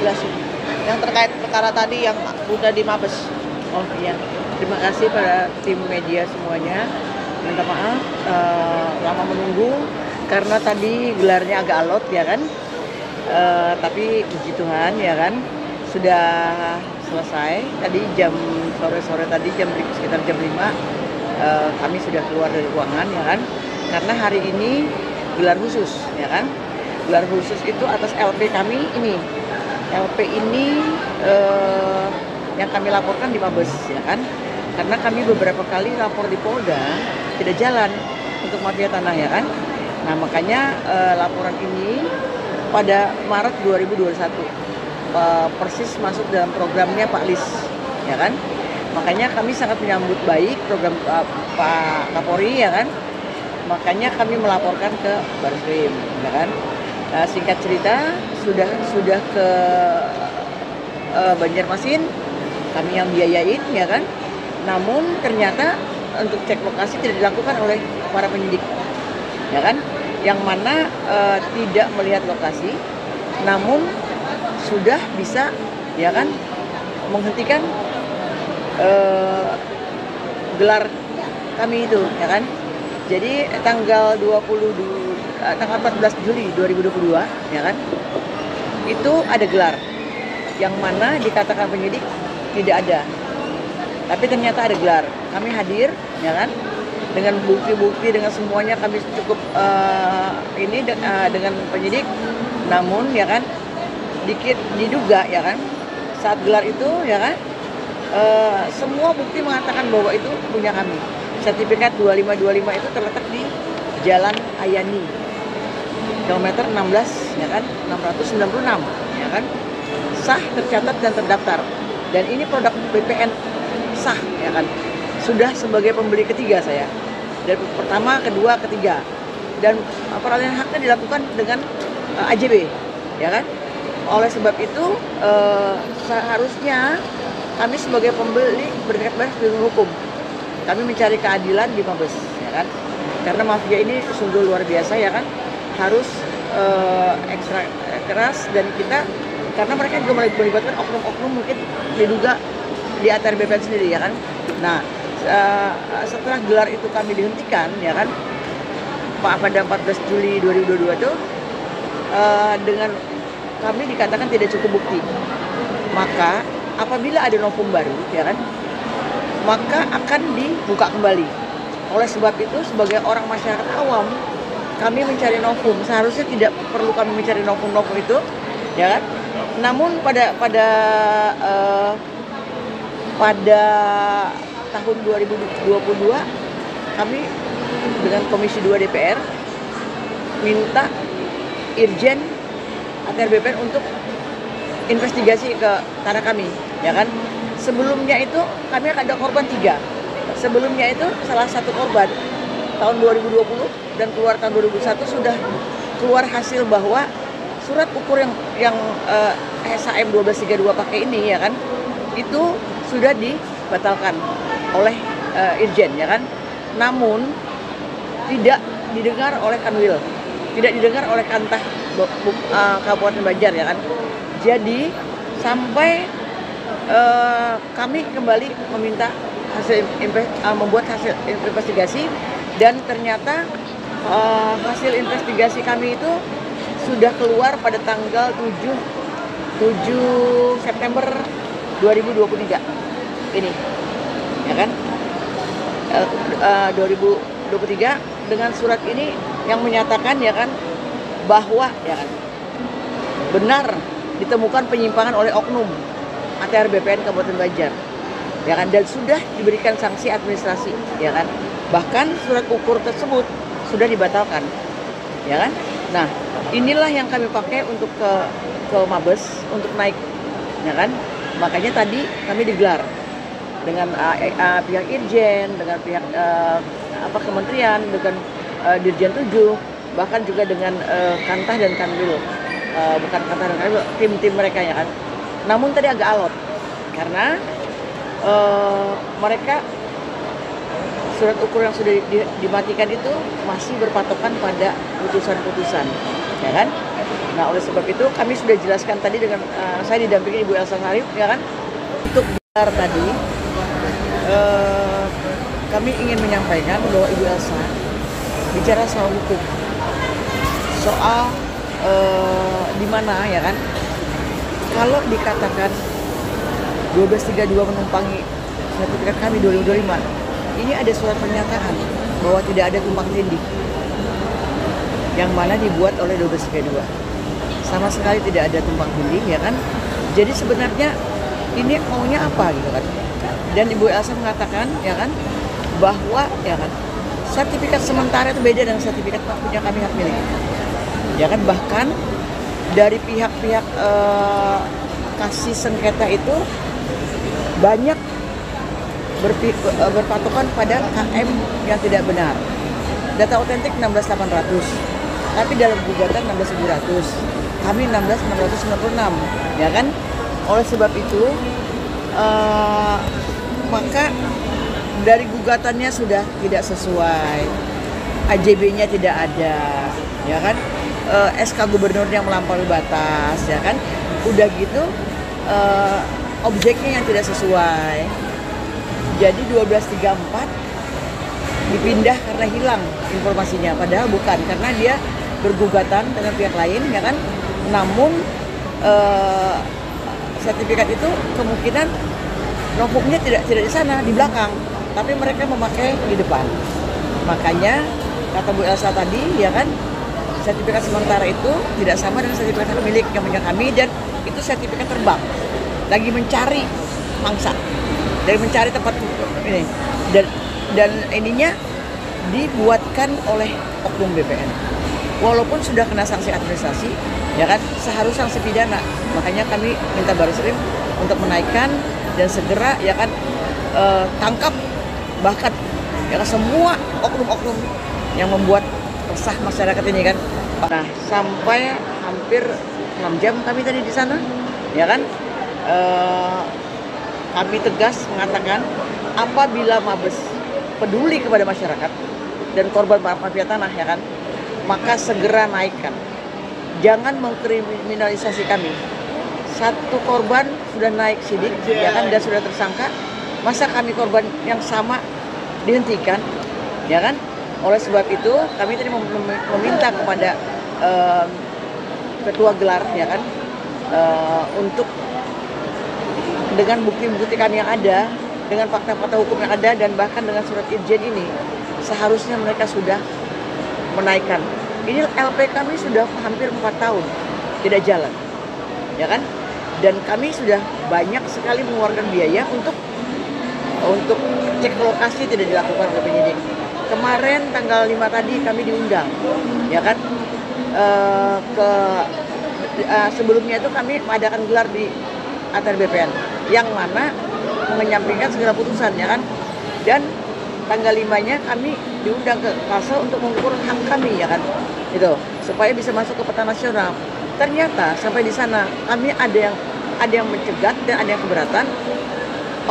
jelasin yang terkait perkara tadi yang udah di Mabes. Oh iya, terima kasih para tim media semuanya. Minta maaf lama menunggu karena tadi gelarnya agak alot ya kan. Tapi puji Tuhan ya kan sudah selesai. Tadi jam sore-sore tadi sekitar jam 5 kami sudah keluar dari ruangan ya kan. Karena hari ini gelar khusus ya kan. Gelar khusus itu atas LP kami ini. LP ini yang kami laporkan di Mabes ya kan. Karena kami beberapa kali lapor di Polda tidak jalan untuk mafia tanah ya kan. Nah makanya laporan ini pada Maret 2021 persis masuk dalam programnya Pak Lis ya kan. Makanya kami sangat menyambut baik program Pak Kapolri ya kan. Makanya kami melaporkan ke Bareskrim ya kan. Singkat cerita sudah ke Banjarmasin, kami yang biayain ya kan. Namun ternyata untuk cek lokasi tidak dilakukan oleh para penyidik ya kan, yang mana tidak melihat lokasi namun sudah bisa ya kan menghentikan gelar kami itu ya kan. Jadi tanggal 14 Juli 2022 ya kan, itu ada gelar yang mana dikatakan penyidik tidak ada, tapi ternyata ada gelar. Kami hadir ya kan, dengan bukti-bukti, dengan semuanya kami cukup dengan penyidik. Namun ya kan diduga ya kan saat gelar itu ya kan semua bukti mengatakan bahwa itu punya kami. Sertifikat 2525 itu terletak di Jalan Ayani kilometer 16 ya kan, 696 ya kan, sah, tercatat dan terdaftar, dan ini produk BPN sah ya kan. Sudah sebagai pembeli ketiga saya, dari pertama, kedua, ketiga, dan peralihan haknya dilakukan dengan AJB ya kan. Oleh sebab itu seharusnya kami sebagai pembeli berdekat baik dengan hukum, kami mencari keadilan di Mabes ya kan, karena mafia ini sungguh luar biasa ya kan, harus ekstra keras. Dan kita karena mereka juga melibatkan oknum-oknum mungkin diduga di ATR BPN sendiri ya kan. Nah setelah gelar itu kami dihentikan ya kan pada 14 Juli 2022 itu dengan kami dikatakan tidak cukup bukti, maka apabila ada novum baru ya kan, maka akan dibuka kembali. Oleh sebab itu sebagai orang masyarakat awam, kami mencari novum. Seharusnya tidak perlu kami mencari novum-novum itu ya kan. Namun pada tahun 2022 kami dengan Komisi 2 DPR minta Irjen ATR BPN untuk investigasi ke tanah kami ya kan. Sebelumnya itu kami ada korban 3. Sebelumnya itu salah satu korban tahun 2020 dan keluar tahun 2001 sudah keluar hasil bahwa surat ukur yang SHM 1232 pakai ini ya kan, itu sudah dibatalkan oleh Irjen ya kan. Namun tidak didengar oleh Kanwil, tidak didengar oleh Kantah Kabupaten Banjar ya kan. Jadi sampai kami kembali meminta membuat hasil investigasi, dan ternyata hasil investigasi kami itu sudah keluar pada tanggal 7 September 2023 ini ya kan. 2023 dengan surat ini yang menyatakan ya kan bahwa ya kan benar ditemukan penyimpangan oleh oknum ATR BPN Kabupaten Banjar ya kan, dan sudah diberikan sanksi administrasi ya kan. Bahkan surat ukur tersebut sudah dibatalkan ya kan. Nah inilah yang kami pakai untuk ke Mabes untuk naik ya kan. Makanya tadi kami digelar dengan pihak Irjen, dengan pihak kementerian, dengan Dirjen 7, bahkan juga dengan Kantah dan Kanwil, bukan Kantah dan Kanwil, tim-tim mereka ya kan. Namun tadi agak alot karena mereka surat ukur yang sudah dimatikan itu masih berpatokan pada putusan-putusan ya kan. Nah, oleh sebab itu kami sudah jelaskan tadi dengan saya didampingi Ibu Elsa Sarif, ya kan? Untuk gelar tadi, kami ingin menyampaikan bahwa Ibu Elsa bicara soal hukum, soal di mana, ya kan? Kalau dikatakan 1232 menumpangi sertifikat kami 2025, ini ada surat pernyataan bahwa tidak ada tumpang tindih yang mana dibuat oleh 1232. Sama sekali tidak ada tumpang tindih, ya kan? Jadi sebenarnya ini maunya apa gitu kan? Dan Ibu Elsa mengatakan, ya kan, bahwa ya kan sertifikat sementara itu beda dengan sertifikat punya kami hak milik. Ya kan, bahkan dari pihak-pihak kasih sengketa itu banyak berpatokan pada KM yang tidak benar. Data otentik 16.800, tapi dalam gugatan 16.700. Kami 16.696, ya kan? Oleh sebab itu, maka dari gugatannya sudah tidak sesuai, AJB-nya tidak ada, ya kan? SK gubernur yang melampaui batas, ya kan? Udah gitu, objeknya yang tidak sesuai. Jadi 1234 dipindah karena hilang informasinya, padahal bukan, karena dia bergugatan dengan pihak lain, ya kan? Namun sertifikat itu kemungkinan notebooknya tidak di sana, di belakang, tapi mereka memakai di depan. Makanya kata Bu Elsa tadi, ya kan, sertifikat sementara itu tidak sama dengan sertifikat hak milik yang punya kami, dan itu sertifikat terbang, lagi mencari mangsa, dari mencari tempat ini, dan ininya dibuatkan oleh oknum BPN. Walaupun sudah kena sanksi administrasi, ya kan, seharusnya sanksi pidana. Makanya kami minta Barisrim untuk menaikkan dan segera, ya kan, tangkap bahkan ya kan, semua oknum-oknum yang membuat resah masyarakat ini kan. Nah, sampai hampir 6 jam kami tadi di sana, ya kan, kami tegas mengatakan apabila Mabes peduli kepada masyarakat dan korban mafia tanah, ya kan, maka segera naikkan. Jangan mengkriminalisasi kami. Satu korban sudah naik sidik, ya kan, dan sudah tersangka. Masa kami korban yang sama dihentikan, ya kan? Oleh sebab itu kami tadi meminta kepada ketua gelar, ya kan, untuk dengan bukti-bukti kami yang ada, dengan fakta-fakta hukum yang ada, dan bahkan dengan surat irjen ini, seharusnya mereka sudah menaikkan. Ini LP kami sudah hampir 4 tahun tidak jalan, ya kan? Dan kami sudah banyak sekali mengeluarkan biaya untuk cek lokasi, tidak dilakukan oleh penyidik. Kemarin tanggal 5 tadi kami diundang, ya kan? Sebelumnya itu kami mengadakan gelar di ATR BPN, yang mana menyampingkan segala putusan, ya kan? Dan tanggal 5-nya kami diundang ke Kalsel untuk mengukur hak kami, ya kan, itu supaya bisa masuk ke peta nasional. Ternyata sampai di sana kami ada yang mencegat dan ada yang keberatan.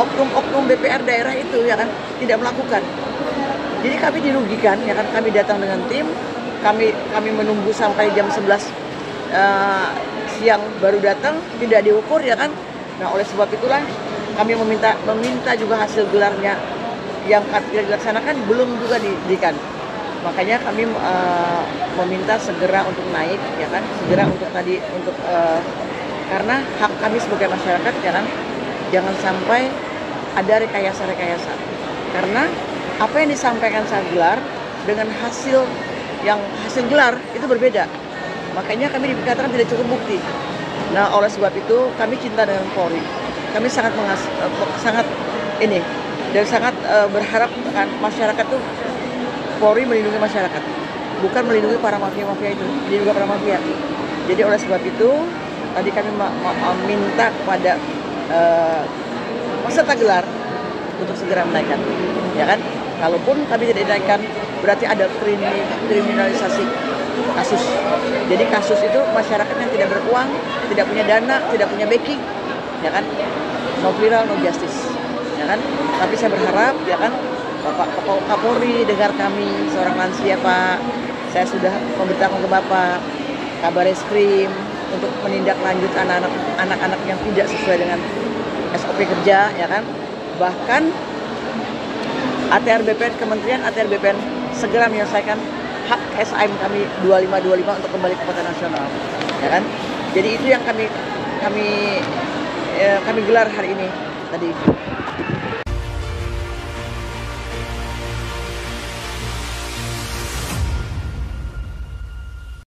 Oknum BPR daerah itu, ya kan, tidak melakukan. Jadi kami dirugikan, ya kan. Kami datang dengan tim, kami menunggu sampai jam 11 siang baru datang, tidak diukur, ya kan. Nah, oleh sebab itulah kami meminta juga hasil gelarnya yang tidak dilaksanakan belum juga diberikan. Makanya kami meminta segera untuk naik, ya kan, segera untuk karena hak kami sebagai masyarakat, ya kan, jangan sampai ada rekayasa. Karena apa yang disampaikan saat gelar dengan hasil gelar itu berbeda. Makanya kami dikatakan tidak cukup bukti. Nah, oleh sebab itu kami cinta dengan Polri. Kami sangat dan sangat berharap kan masyarakat tuh Polri melindungi masyarakat, bukan melindungi para mafia-mafia itu, dia juga para mafia. Jadi oleh sebab itu tadi kami meminta kepada peserta gelar untuk segera menaikkan, ya kan? Kalaupun kami tidak dinaikkan, berarti ada kriminalisasi kasus. Jadi kasus itu masyarakat yang tidak beruang, tidak punya dana, tidak punya backing, ya kan? No viral, no justice, ya kan? Tapi saya berharap, ya kan, Bapak Kapolri dengar kami, seorang lansia Pak. Saya sudah memberitahu ke Bapak Kabar Eskrim untuk menindaklanjut anak-anak yang tidak sesuai dengan SOP kerja, ya kan. Bahkan ATR BPN, Kementerian ATR BPN segera menyelesaikan hak SIM kami 2525 untuk kembali ke kota nasional, ya kan. Jadi itu yang kami gelar hari ini tadi.